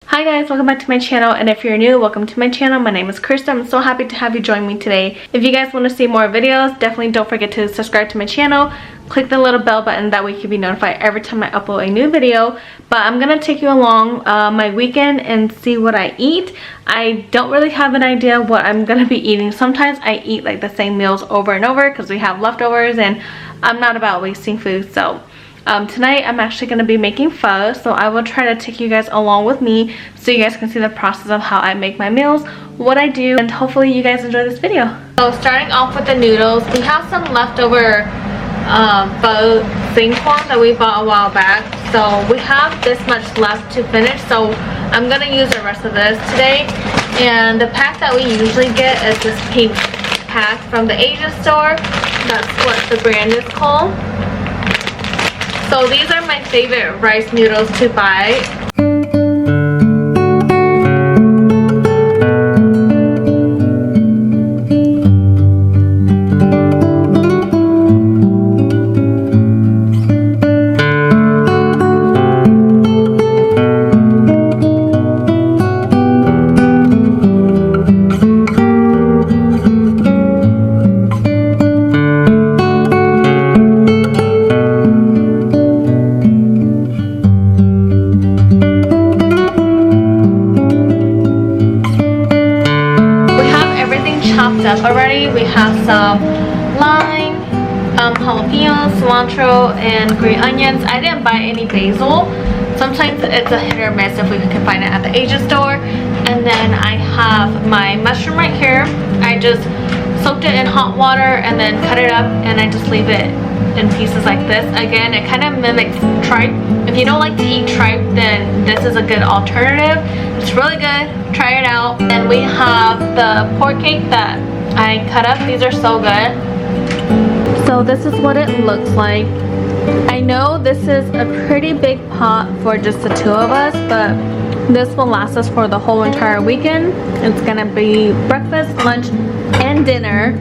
Hi guys, welcome back to my channel, and if you're new, welcome to my channel. My name is Krista. I'm so happy to have you join me today. If you guys want to see more videos, definitely don't forget to subscribe to my channel. Click the little bell button, that way you can be notified every time I upload a new video. But I'm gonna take you along my weekend and see what I eat. I don't really have an idea what I'm gonna be eating. Sometimes I eat like the same meals over and over because we have leftovers, and I'm not about wasting food. So tonight I'm actually going to be making pho, so I will try to take you guys along with me so you guys can see the process of how I make my meals, what I do, and hopefully you guys enjoy this video. So starting off with the noodles, we have some leftover pho singkwang that we bought a while back, so we have this much left to finish, so I'm going to use the rest of this today. And the pack that we usually get is this pink pack from the Asia store. That's what the brand is called. So these are my favorite rice noodles to buy. Chopped up already. We have some lime, jalapenos, cilantro, and green onions. I didn't buy any basil. Sometimes it's a hit or miss if we can find it at the Asia store. And then I have my mushroom right here. I just soaked it in hot water and then cut it up, and I just leave it in pieces like this. Again, it kind of mimics tripe. If you don't like to eat tripe, then this is a good alternative. It's really good. Try it out. And we have the pork cake that I cut up. These are so good. So this is what it looks like. I know this is a pretty big pot for just the two of us, but this will last us for the whole entire weekend. It's gonna be breakfast, lunch, and dinner.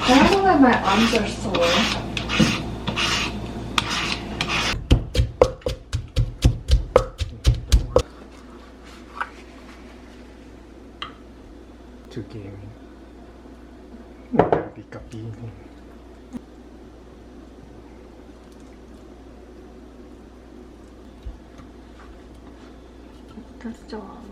I don't know why my arms are sore. Too gaming. Grabe ka piling. That's still all.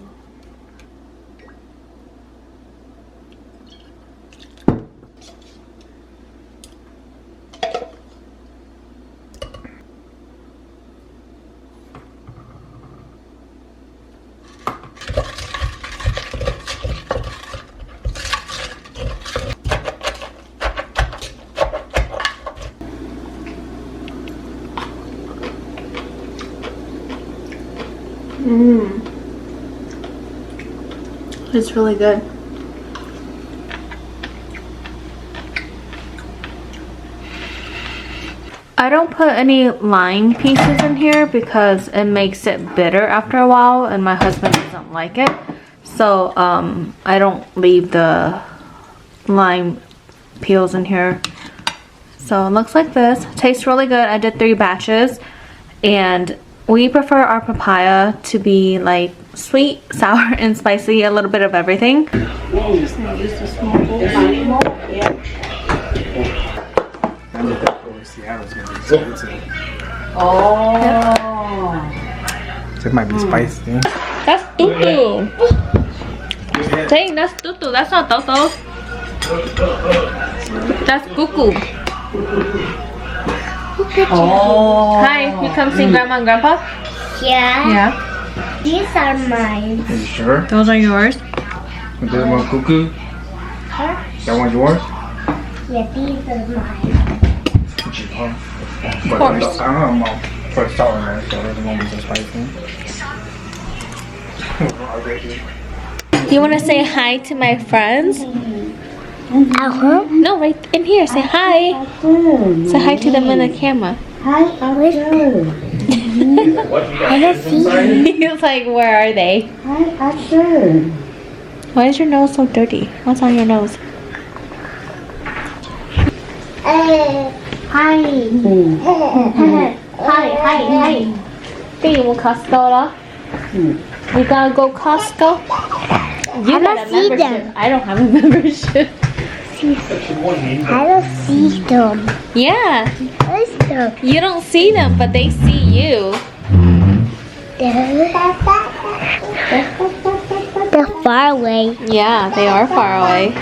It's really good. I don't put any lime pieces in here because it makes it bitter after a while, and my husband doesn't like it. So I don't leave the lime peels in here. So it looks like this. Tastes really good. I did 3 batches, and we prefer our papaya to be like sweet, sour, and spicy, a little bit of everything. Just gonna use the small bowl. Yeah. I knew that for Seattle's gonna be expensive. Oh. So it might be spicy. That's tutu. Dang, that's tutu. That's not toto. That's cuckoo. Oh. Hi, you come see Grandma and Grandpa? Yeah. Yeah. These are mine. Are you sure? Those are yours. Is that one cuckoo? Huh? That one yours? Yeah, these are mine. Of course. I don't know. For salt in there, so the one was so spicy. You want to say hi to my friends? Uh-huh. No, right in here. Say hi. Say hi to them in the camera. Hi, Arthur. I don't see you. He's like, where are they? Hi, Arthur. Why is your nose so dirty? What's on your nose? Hi. Hi, hi. Hey, you want Costco? We gotta go Costco? You I got don't a see membership. them. I don't have a membership. I don't see them. Yeah, Where's them? you don't see them, but they see you. They're far away. Yeah, they are far away.